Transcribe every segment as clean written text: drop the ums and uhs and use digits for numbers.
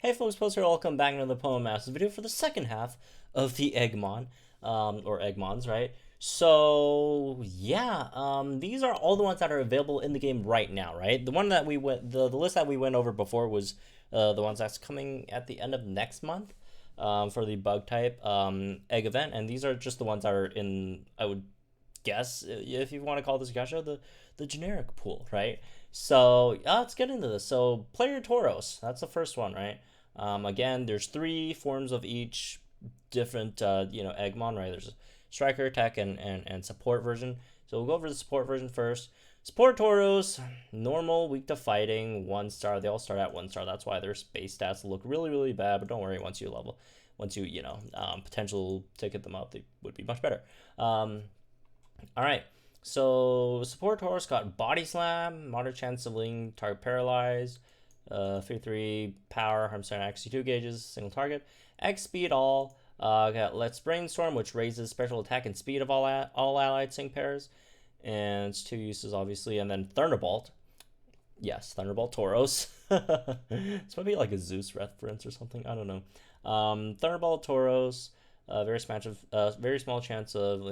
Hey folks, Post here, welcome back to another Pokémon Masters video for the second half of the Eggmon, or Eggmons, right? So, yeah, these are all the ones that are available in the game right now, right? The one that we went, the list that we went over before was the ones that's coming at the end of next month, for the bug type, egg event, and these are just the ones that are in, I would guess, if you want to call this gacha, the generic pool, right? So let's get into this. So player Tauros, that's the first one, right? Again, there's three forms of each different Eggmon, right? There's a striker, attack, and support version. So we'll go over the support version first. Support Tauros, normal, weak to fighting, 1 star. They all start at 1 star. That's why their base stats look really bad. But don't worry, once you potential ticket them up, they would be much better. All right. So support Tauros got Body Slam, moderate chance of leaving target paralyzed, 53 power, harm center actually 2 gauges, single target, X speed all. Got Let's Brainstorm, which raises special attack and speed of all allied sync pairs, and it's 2 uses obviously, and then Thunderbolt. Yes, Thunderbolt Tauros. It's probably like a Zeus reference or something. I don't know. Thunderbolt Tauros, very small chance of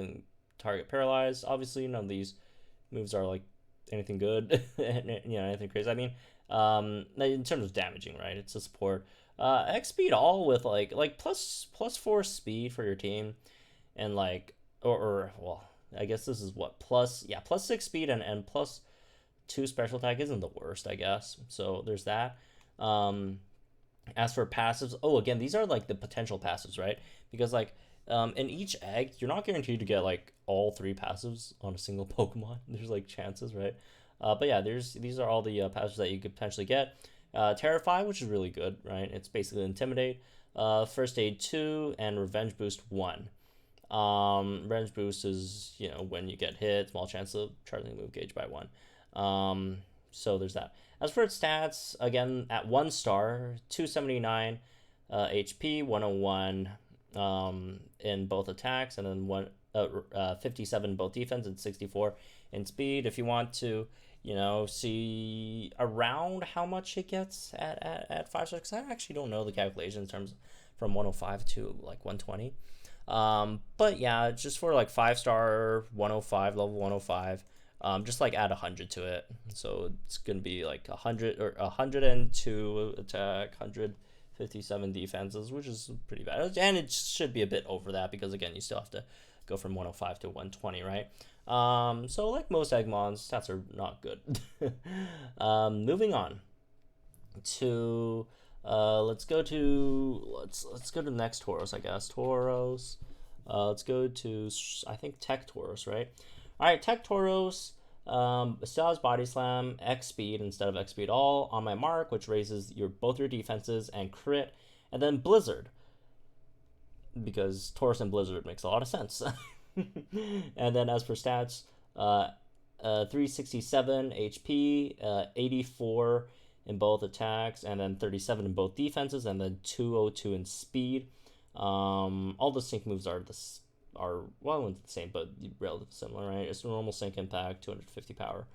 target paralyzed. Obviously, none of these moves are like anything good, anything crazy. I mean, in terms of damaging, right? It's a support. X speed all with like plus 4 speed for your team, and well, I guess this is what plus 6 speed and plus 2 special attack isn't the worst, I guess. So there's that. As for passives, again, these are like the potential passives, right? Because in each egg, you're not guaranteed to get like all 3 passives on a single Pokemon. There's like chances, right? But yeah, these are all the passives that you could potentially get. Terrify, which is really good, right? It's basically Intimidate, First Aid 2, and Revenge Boost 1. Revenge Boost is, when you get hit, small chance of charging move gauge by 1. So there's that. As for its stats, again, at 1 star, 279 HP, 101 in both attacks, and then 57 in both defense and 64 in speed. If you want to, see around how much it gets at 5 stars, because I actually don't know the calculation in terms from 105 to like 120. But yeah, just for like 5 star 105, level 105, just like add 100 to it. So it's gonna be like 100 or 102 attack, 157 defenses, which is pretty bad. And it should be a bit over that because again, you still have to go from 105 to 120, right? So like most Eggmons, stats are not good. Moving on to let's go to the next Tauros, I guess. Tauros. Let's go to, I think, Tech Tauros, right? All right, Tech Tauros still has Body Slam, X Speed instead of X Speed all on my mark, which raises both your defenses and crit, and then Blizzard, because Tauros and Blizzard makes a lot of sense. And then as for stats, 367 HP, 84 in both attacks, and then 37 in both defenses, and then 202 in speed. All the sync moves are the same, but relatively similar, right? It's a normal sync impact, 250 power,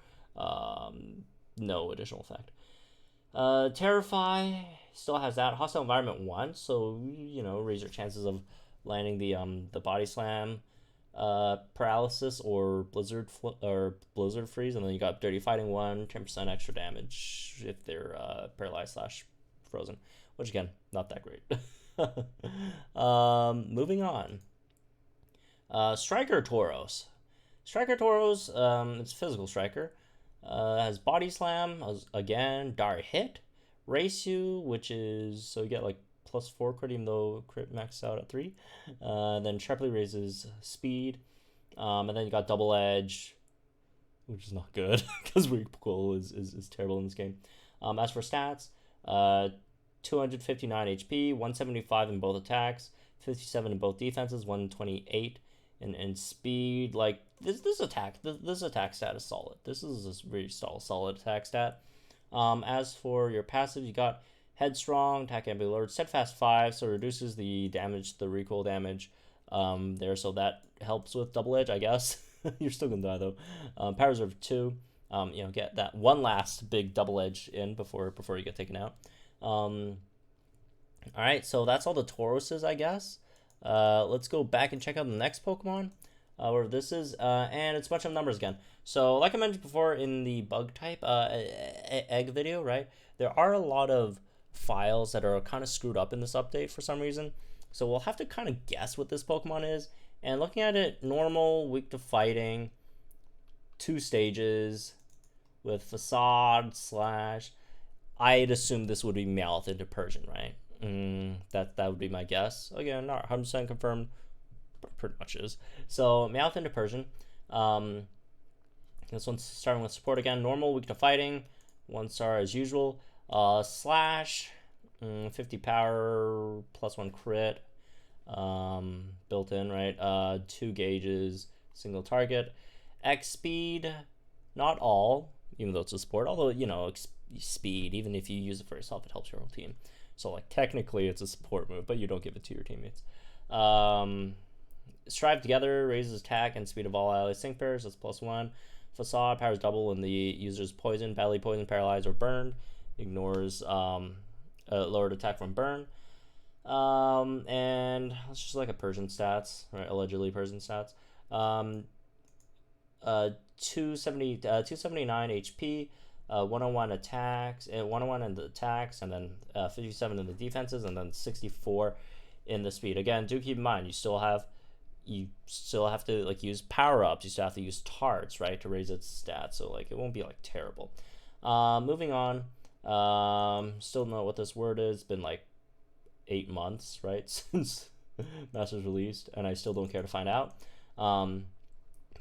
no additional effect. Terrify still has that hostile environment 1, so raise your chances of landing the Body Slam, paralysis or blizzard freeze, and then you got dirty fighting 1, 10% extra damage if they're paralyzed / frozen, which again, not that great. Moving on. Striker Tauros. It's physical striker. Has Body Slam, again, Dire Hit, Race You, which is, so you get like plus 4 crit, even though crit maxed out at 3. Then sharply raises speed. And then you got Double Edge, which is not good, because recoil is terrible in this game. As for stats, 259 HP, 175 in both attacks, 57 in both defenses, 128 in speed. Like this attack stat is solid. This is a very solid attack stat. As for your passive, you got Headstrong, attack and be alert, Steadfast 5, so reduces the recoil damage there, so that helps with Double Edge, I guess. You're still gonna die though. Power Reserve 2, get that one last big Double Edge in before you get taken out. All right, so that's all the Tauroses, I guess. Let's go back and check out the next Pokemon, where this is, and it's a bunch of numbers again. So, like I mentioned before in the bug type egg video, right? There are a lot of files that are kind of screwed up in this update for some reason. So we'll have to kind of guess what this Pokemon is. And looking at it, normal, weak to fighting, 2 stages with facade slash. I'd assume this would be Meowth into Persian, right? That would be my guess. Again, not 100% confirmed, but pretty much is. So Meowth into Persian. This one's starting with support again. Normal, weak to fighting, 1 star as usual. Slash, 50 power, +1 crit, built in, right? 2 gauges, single target. X speed, not all, even though it's a support. Although, you know, speed, even if you use it for yourself, it helps your whole team. So, like, technically it's a support move, but you don't give it to your teammates. Strive together, raises attack and speed of all allies sync pairs, that's +1. Facade, powers double when the user's poison, badly poisoned, paralyzed, or burned. Ignores lowered attack from burn. And it's just like a Persian stats, right? Allegedly Persian stats. 279 HP, 101 attacks, 101 in the attacks, and then 57 in the defenses, and then 64 in the speed. Again, do keep in mind, you still have to like use power-ups, you still have to use tarts, right, to raise its stats, so like it won't be like terrible. Moving on, still don't know what this word is. It's been like 8 months, right, since Masters released, and I still don't care to find out.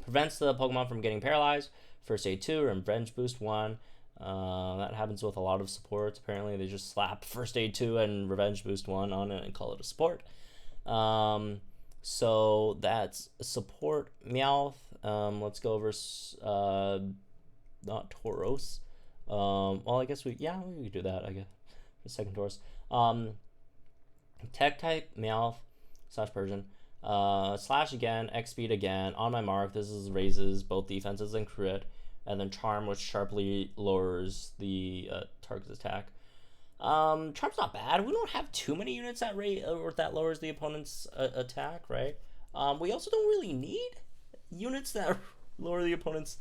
Prevents the Pokemon from getting paralyzed. First aid 2 or Revenge Boost 1. That happens with a lot of supports. Apparently they just slap First Aid 2 and Revenge Boost 1 on it and call it a support. So that's support Meowth. Let's go over not Tauros. Well, I guess we could do that, I guess, for second Tauros. Tech type Meowth / Persian. Slash again, X speed again. On my mark, this is raises both defenses and crit, and then charm, which sharply lowers the target's attack. Charm's not bad. We don't have too many units that that lowers the opponent's attack, right? We also don't really need units that lower the opponent's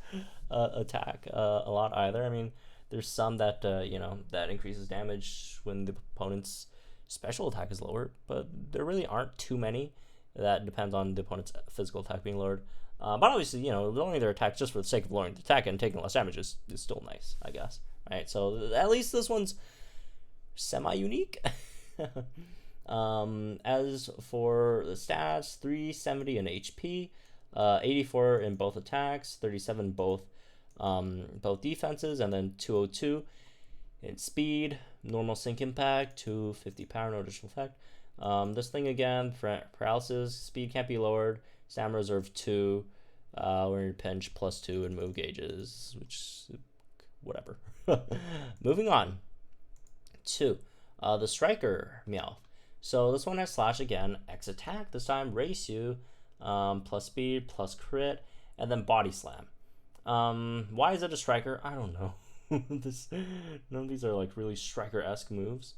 attack a lot either. I mean, there's some that that increases damage when the opponent's special attack is lowered, but there really aren't too many. That depends on the opponent's physical attack being lowered. But obviously, lowering their attack just for the sake of lowering the attack and taking less damage is still nice, I guess. Right? So at least this one's semi-unique. As for the stats, 370 in HP, 84 in both attacks, 37 both defenses, and then 202 in speed, normal sync impact, 250 power, no additional effect. This thing again, paralysis, speed can't be lowered, stamina reserve 2, we're in pinch +2 and move gauges, which, whatever. Moving on to the striker Meowth. So this one has slash again, X attack, this time race you, plus speed, plus crit, and then body slam. Why is it a striker? I don't know. None of these are like really striker-esque moves.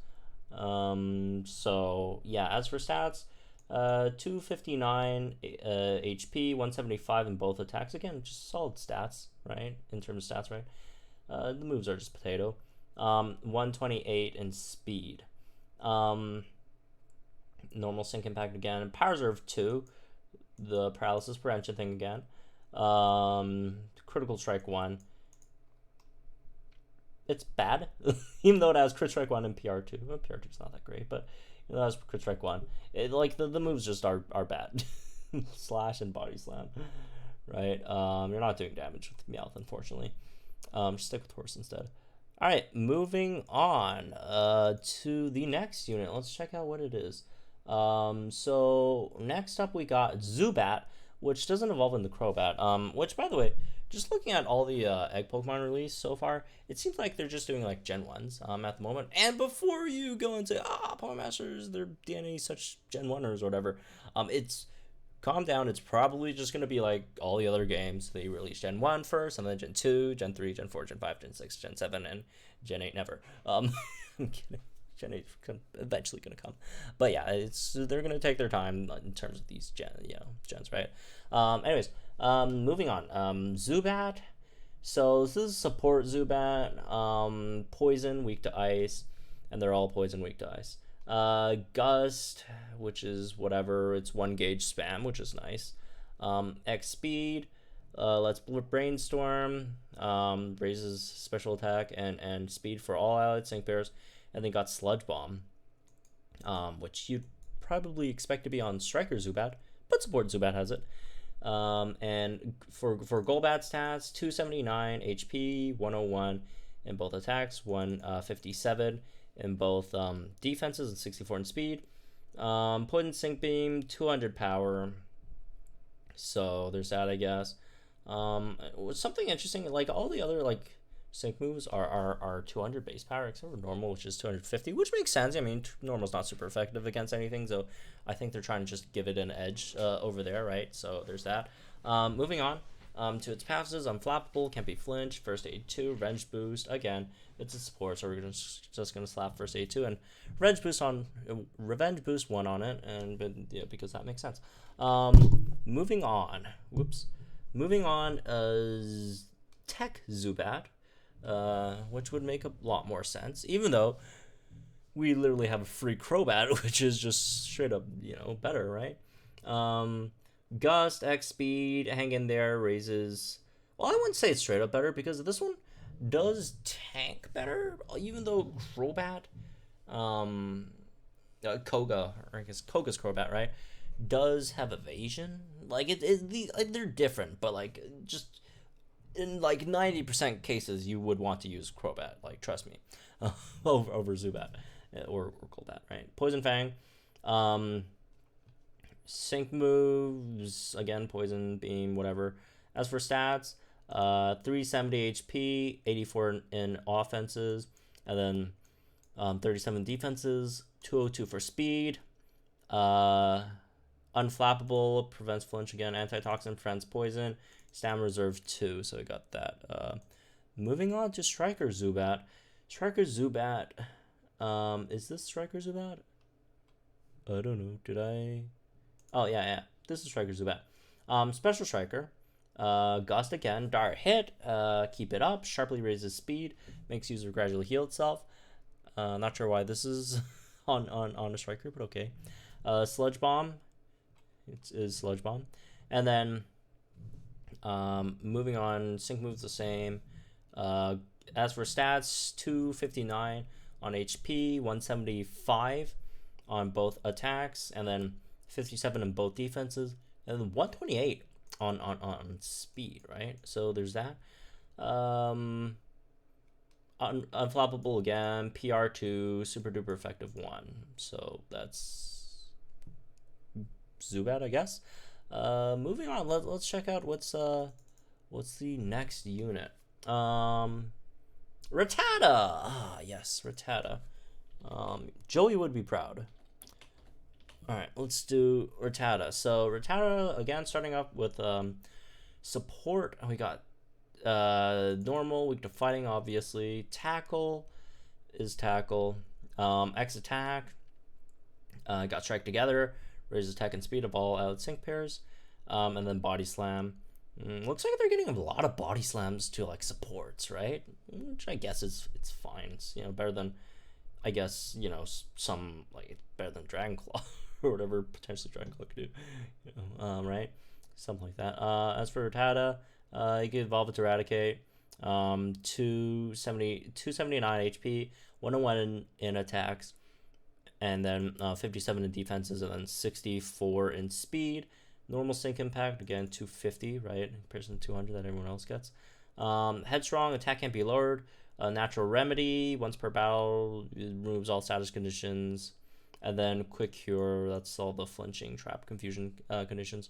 So yeah, as for stats, 259 HP, 175 in both attacks. Again, just solid stats, right? In terms of stats, right? The moves are just potato. 128 in speed. Normal sync impact again. Power reserve 2. The paralysis prevention thing again. Critical strike 1. It's bad, even though it has crit strike 1 and PR2. Well, PR2 is not that great, but it has crit strike 1. It, like the moves just are bad. Slash and body slam, right? You're not doing damage with Meowth, unfortunately. Just stick with horse instead. All right, moving on to the next unit. Let's check out what it is. So next up we got Zubat, which doesn't evolve into Crobat. Which, by the way, just looking at all the egg Pokemon released so far, it seems like they're just doing like Gen 1s at the moment. And before you go and say, Pokemon Masters, they're DNA such Gen 1ers or whatever, it's calm down. It's probably just going to be like all the other games. They release Gen 1 first, and then Gen 2, Gen 3, Gen 4, Gen 5, Gen 6, Gen 7, and Gen 8 never. I'm kidding. Gen 8 is eventually going to come. But yeah, they're going to take their time in terms of these gens, right? Anyways, moving on. Zubat. So this is support Zubat. Poison, weak to ice, and they're all poison, weak to ice. Gust, which is whatever. It's 1 gauge spam, which is nice. X speed. Let's brainstorm. Raises special attack and speed for all allied sync pairs, and then got Sludge Bomb, which you'd probably expect to be on Striker Zubat, but support Zubat has it. And for Golbat stats, 279 HP, 101 in both attacks, 157 in both defenses, and 64 in speed. Poison Sync Beam, 200 power. So there's that, I guess. Something interesting, like all the other like sync moves are 200 base power except for normal, which is 250, which makes sense. I mean, normal's not super effective against anything, so I think they're trying to just give it an edge over there, right? So there's that. Moving on to its passives. Unflappable, can't be flinched, first aid 2, revenge boost. Again, it's a support, so we're just gonna slap first aid 2 and revenge boost 1 on it, and yeah, because that makes sense. Moving on. Moving on, Tech Zubat, which would make a lot more sense, even though we literally have a free Crobat, which is just straight up, better, right? Gust, X speed, hang in there, raises. Well, I wouldn't say it's straight up better because this one does tank better, even though Crobat, Koga, or I guess Koga's Crobat, right, does have evasion. Like they're different, but like just in like 90% cases you would want to use Crobat, like trust me, over Zubat or Golbat, right? Poison Fang, sync moves again, Poison Beam, whatever. As for stats, 370 HP, 84 in offenses, and then 37 defenses, 202 for speed. Unflappable, prevents flinch again, antitoxin, prevents poison, stamina reserve 2, so we got that. Moving on to Striker Zubat. Striker Zubat, is this Striker Zubat? I don't know, did I? Oh, yeah, this is Striker Zubat. Special Striker, Gust again, Dart hit, keep it up, sharply raises speed, makes user gradually heal itself. Not sure why this is on a Striker, but okay. Sludge Bomb, it is Sludge Bomb. And then moving on, sync moves the same. As for stats, 259 on HP, 175 on both attacks, and then 57 in both defenses, and then 128 on speed, right? So there's that. Unflappable again, PR2, super duper effective 1. So that's Zubat, I guess. Moving on, let's check out what's the next unit. Rattata. Ah, yes, Rattata. Joey would be proud. All right, let's do Rattata. So Rattata again, starting up with support. We got normal, weak to fighting, obviously. Tackle is tackle. X attack. Got strike together. Raises attack and speed of all out sync pairs. And then body slam. Looks like they're getting a lot of body slams to like supports, right? Which I guess it's fine. It's better than, I guess, some like better than Dragon Claw or whatever potentially Dragon Claw could do. Right? Something like that. As for Rattata, you can evolve it to Eradicate. 279 HP, 101 in attacks, and then 57 in defenses, and then 64 in speed. Normal sync impact, again, 250, right? In comparison to 200 that everyone else gets. Headstrong, attack can't be lowered. Natural Remedy, once per battle, removes all status conditions. And then Quick Cure, that's all the flinching, trap, confusion conditions.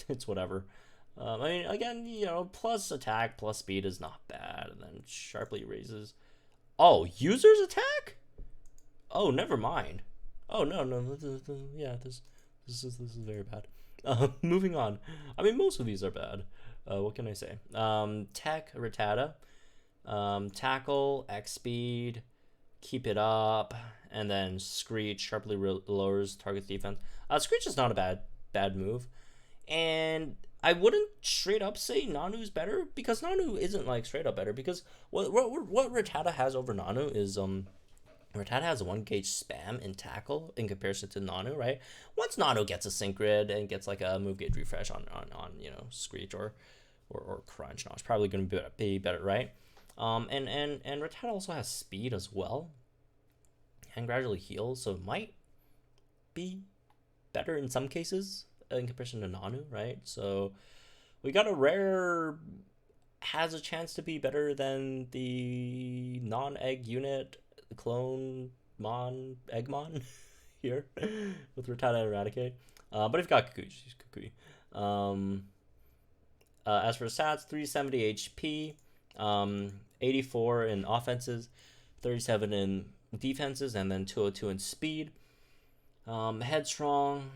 It's whatever. I mean, again, plus attack, plus speed is not bad. And then sharply raises. Oh, user's attack? Oh, never mind. Oh, no. Yeah, this is very bad. Moving on. I mean, most of these are bad. What can I say? Tech Rattata. Tackle, X speed, keep it up, and then Screech sharply lowers target's defense. Screech is not a bad move, and I wouldn't straight up say Nanu's better, because Nanu isn't like straight up better, because what Rattata has over Nanu is Rattata has 1 gauge spam in tackle in comparison to Nanu, right? Once Nanu gets a synchrid and gets like a move gauge refresh on you know, Screech or Crunch, no, it's probably going to be better, right? And Rattata also has speed as well, and gradually heals, so it might be better in some cases in comparison to Nanu, right? So we got a rare has a chance to be better than the non-egg unit clone Eggmon here with Rattata and Eradicate. But we've got Kukui. As for stats, 370 HP, 84 in offenses, 37 in defenses, and then 202 in speed. Headstrong,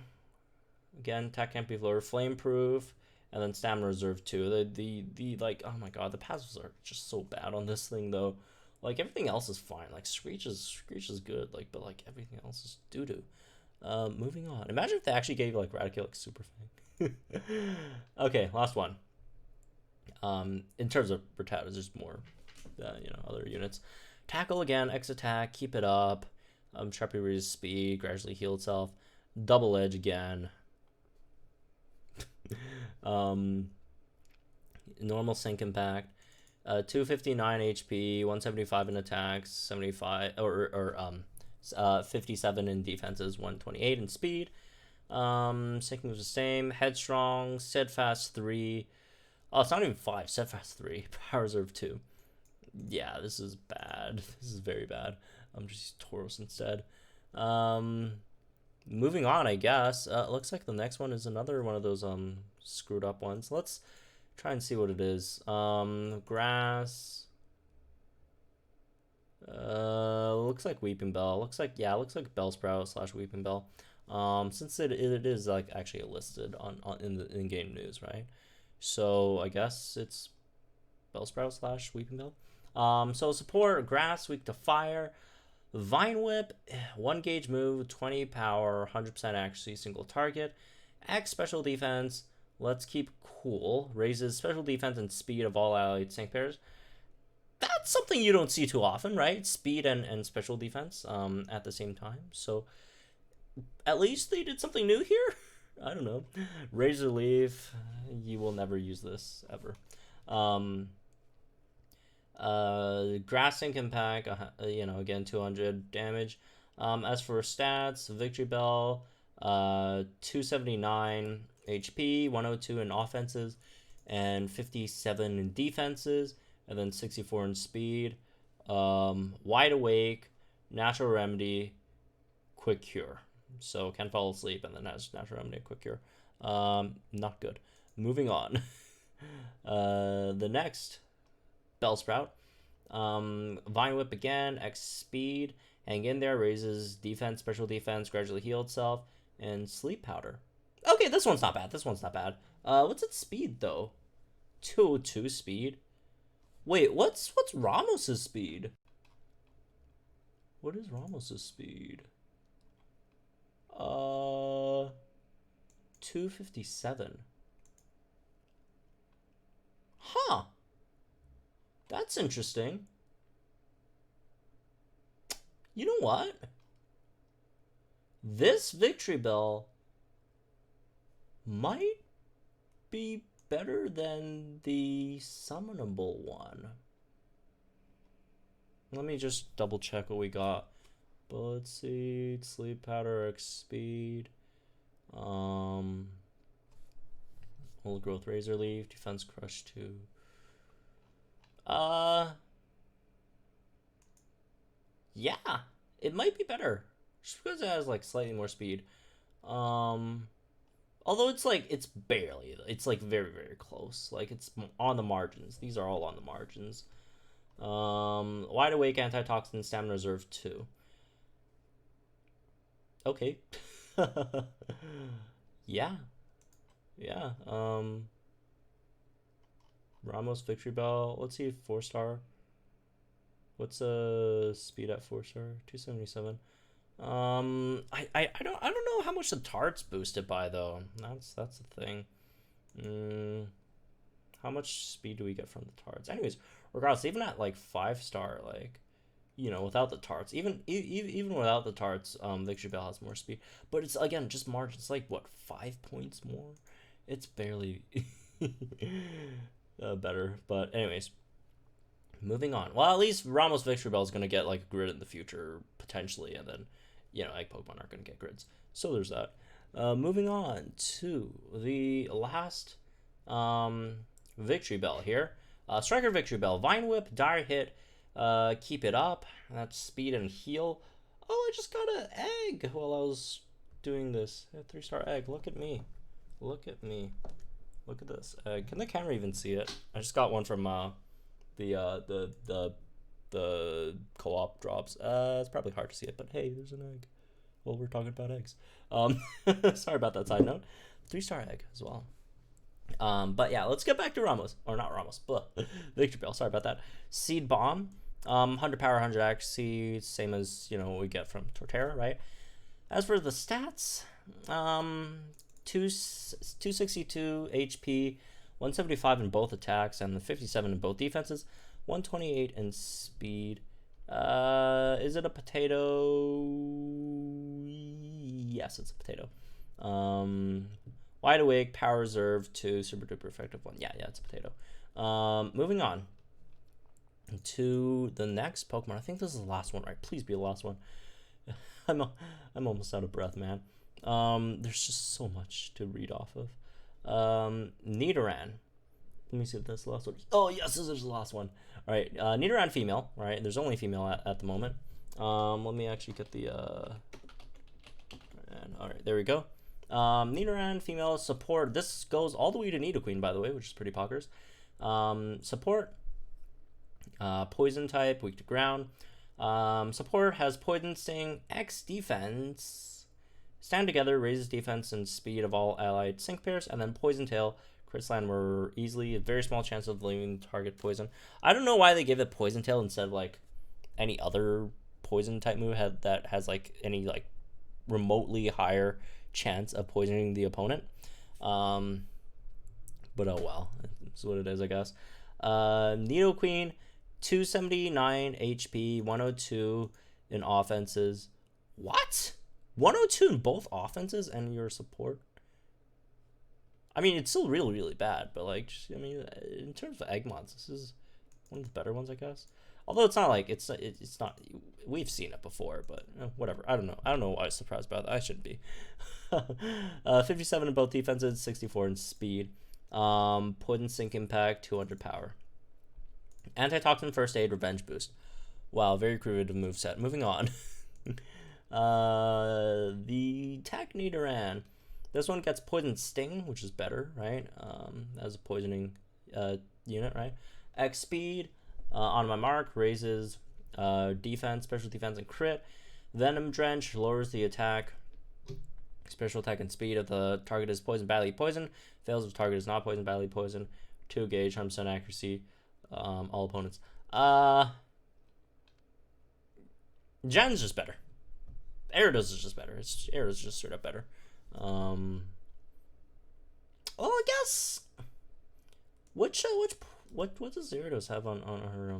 again, attack can't be lower, flame proof, and then stamina reserve 2. The like, oh my god, the passives are just so bad on this thing though. Like, everything else is fine. Like, Screech is good, like, but like everything else is doo-doo. Moving on. Imagine if they actually gave like Raticate like super fang. Okay, last one. In terms of Rattata, there's more you know, other units. Tackle again, X attack, keep it up. Sharply reduces speed, gradually heal itself. Double edge again. Normal sync impact. 259 HP, 175 in attacks, 75 or 57 in defenses, 128 in speed. Sync moves the same. Headstrong, Steadfast 3. Oh, it's not even 5. Steadfast 3. Power Reserve 2. Yeah, this is bad. This is very bad. Just use Tauros instead. Moving on, I guess. Looks like the next one is another one of those screwed up ones. Let's try and see what it is. Grass. Looks like Weeping Bell. Looks like Bellsprout / Weeping Bell. Since it is like actually listed on in the in-game news, right? So I guess it's Bellsprout / Weeping Bell. So support grass, weak to fire. Vine Whip, 1 gauge move, 20 power, 100% accuracy, single target. X special defense. Let's keep cool. Raises special defense and speed of all allied sync pairs. That's something you don't see too often, right? Speed and special defense at the same time. So at least they did something new here. I don't know. Razor Leaf. You will never use this ever. Grass Sync Impact, you know, again, 200 damage. As for stats, Victory Bell, 279 HP, 102 in offenses, and 57 in defenses, and then 64 in speed. Wide Awake, Natural Remedy, Quick Cure. So can fall asleep and then has Natural Remedy, Quick Cure. Not good. Moving on. The next Bellsprout. Vine Whip again, X speed, hang in there, raises defense, special defense, gradually heal itself, and Sleep Powder. Okay, this one's not bad. What's its speed though? 202 speed. Wait, what's Ramos's speed? What is Ramos's speed? 257. Huh. That's interesting. You know what? This Victory Bell might be better than the summonable one. Let me just double check what we got. Bullet Seed, Sleep Powder, X Speed, Old Growth Razor Leaf, Defense Crush 2. Yeah, it might be better just because it has like slightly more speed. Although it's like it's like very, very close. Like it's on the margins. These are all on the margins. Wide Awake, Antitoxin, Stamina Reserve 2. Okay. Yeah. Ramos, Victory Bell. Let's see, 4-star. What's speed at 4-star? 277. I don't know how much the tarts boosted by though. That's the thing. How much speed do we get from the tarts? Anyways, regardless, even at like 5-star, like, you know, without the tarts, even without the tarts, Victory Bell has more speed. But it's again just margins, like what, 5 points more? It's barely better. But anyways, moving on. Well, at least Ramos Victory Bell is gonna get like a grid in the future potentially, and then, you know, egg Pokemon aren't gonna get grids. So there's that. Moving on to the last Victory Bell here. Striker Victory Bell. Vine Whip, Dire Hit, keep it up. That's speed and heal. Oh, I just got an egg while I was doing this. A 3-star egg. Look at me. Look at me. Look at this egg. Can the camera even see it? I just got one from the co-op drops. It's probably hard to see it, but hey, there's an egg. Well, we're talking about eggs. Sorry about that side note. 3-star egg as well. But yeah, let's get back to Ramos, or not Ramos, but Victory Bell. Sorry about that. Seed Bomb, 100 power, 100 accuracy, same as, you know, what we get from Torterra, right? As for the stats, 262 HP, 175 in both attacks, and 57 in both defenses, 128 in speed. Is it a potato? Yes, it's a potato. Wide Awake, Power Reserve, 2, Super Duper Effective 1. Yeah, it's a potato. Moving on to the next Pokemon. I think this is the last one, right? Please be the last one. I'm almost out of breath, man. There's just so much to read off of. Nidoran. Let me see if that's the last one. Oh, yes, this is the last one. All right, Nidoran female, right? There's only female at the moment. Let me actually get the... all right, there we go. Nidoran female support. This goes all the way to Nidoqueen, by the way, which is pretty poggers. Support. Poison type, weak to ground. Support has Poison Sting, X defense. Stand together, raises defense and speed of all allied sync pairs, and then Poison Tail. Crit Slam were easily a very small chance of leaving target poison. I don't know why they give it Poison Tail instead of like any other poison type move that has like any like remotely higher chance of poisoning the opponent. But oh well, that's what it is, I guess. Nidoqueen, 279 HP, 102 in offenses. What? 102 in both offenses and your support? I mean, it's still really, really bad, but like, just, I mean, in terms of Eggmons, this is one of the better ones, I guess. Although it's not like it's not. We've seen it before, but whatever. I don't know why I was surprised about that. I shouldn't be. 57 in both defenses, 64 in speed. Poison Sink Impact, 200 power. Antitoxin First Aid, Revenge Boost. Wow, very creative moveset. Moving on. The Tech Nidoran. This one gets Poison Sting, which is better, right? As a poisoning unit, right? X Speed. On my mark, raises defense, special defense, and crit. Venom Drench lowers the attack, special attack, and speed if the target is poison, badly poisoned. Fails if the target is not poison, badly poisoned. 2 gauge, 100% accuracy. All opponents. Gen's just better. Gyarados is just better. Gyarados is just straight up better. Well, I guess what does Gyarados have on her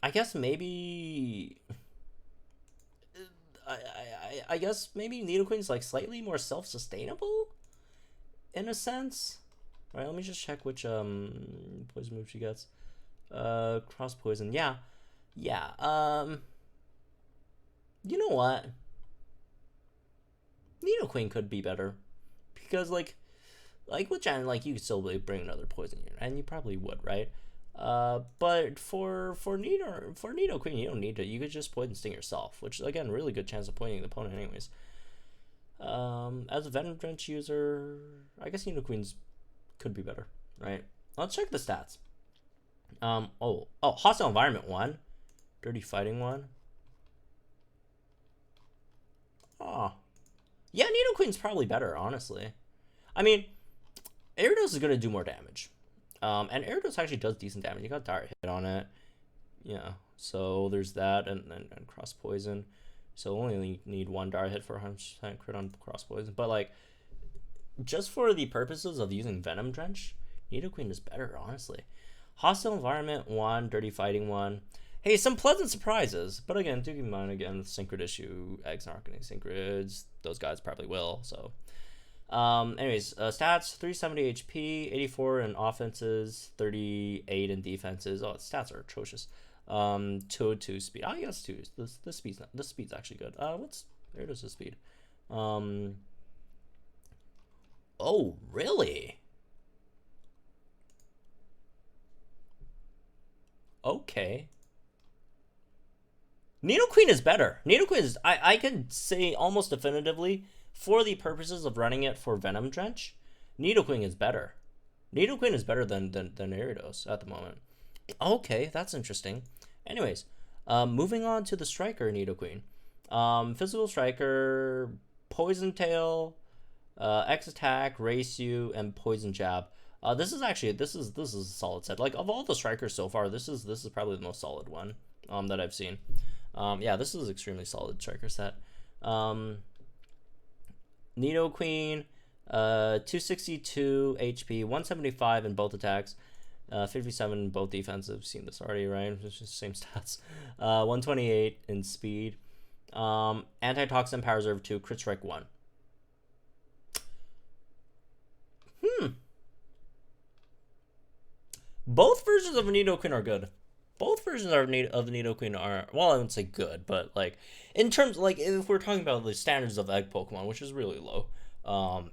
I guess maybe I guess maybe Nidoqueen's like slightly more self-sustainable in a sense. All right, let me just check which poison move she gets. Cross poison. Yeah. You know what? Nidoqueen could be better because like with Jan, like you could still bring another poison unit, and you probably would, right? But for Nidoqueen, you don't need to. You could just poison sting yourself, which again, really good chance of poisoning the opponent, anyways. As a Venom Drench user, I guess Nidoqueen's could be better, right? Let's check the stats. Hostile Environment 1, Dirty Fighting 1. Oh, yeah, Nidoqueen's probably better, honestly. I mean, Gyarados is gonna do more damage. And Gyarados actually does decent damage. You got Dire Hit on it. Yeah, so there's that, and Cross Poison. So only need one Dire Hit for 100% crit on Cross Poison. But like, just for the purposes of using Venom Drench, Nidoqueen is better, honestly. Hostile Environment 1, Dirty Fighting 1. Hey, some pleasant surprises. But again, do keep in mind, again, with Synchro issue, Eggs aren't getting Synchreds. Those guys probably will, so. Anyways, stats, 370 HP, 84 in offenses, 38 in defenses. Oh, stats are atrocious. 202 speed. I guess 2. The speed's actually good. There does the speed. Oh, really? Okay. Nidoqueen is better. Nidoqueen is, I can say almost definitively, for the purposes of running it for Venom Drench, Nidoqueen is better. Nidoqueen is better than Gyarados at the moment. Okay, that's interesting. Anyways, moving on to the Striker Nidoqueen. Physical Striker, Poison Tail, X Attack, Race You, and Poison Jab. This is a solid set. Like, of all the Strikers so far, this is probably the most solid one that I've seen. Yeah, this is extremely solid Striker set. Nidoqueen, 262 HP, 175 in both attacks, 57 in both defensive. Seen this already, right? It's just the same stats. 128 in speed. Antitoxin, Power Reserve 2, Crit Strike 1. Both versions of Nidoqueen are good. Both versions of Nidoqueen are, well, I wouldn't say good, but like, in terms, like, if we're talking about the standards of egg Pokemon, which is really low,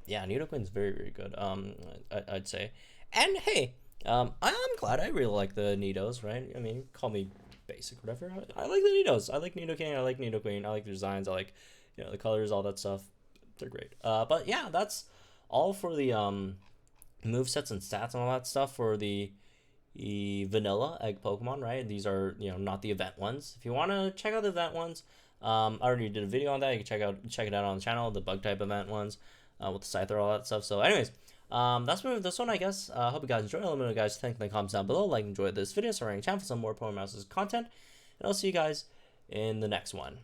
yeah, Nidoqueen's very, very good, I'd say. And hey, I'm glad. I really like the Nidos, right? I mean, call me basic, whatever. I like the Nidos. I like Nidoking, I like Nidoqueen, I like their designs, I like, you know, the colors, all that stuff. They're great. But yeah, that's all for the, movesets and stats and all that stuff for the vanilla egg Pokemon, right? These are, you know, not the event ones. If you want to check out the event ones, I already did a video on that. You can check it out on the channel, the bug type event ones, with the Scyther, all that stuff. So anyways, that's this one, I guess. Hope you guys enjoyed. Let me know, guys, think in the comments down below. Like, enjoyed this video, subscribe to the channel for some more Pokemon Masters content, and I'll see you guys in the next one.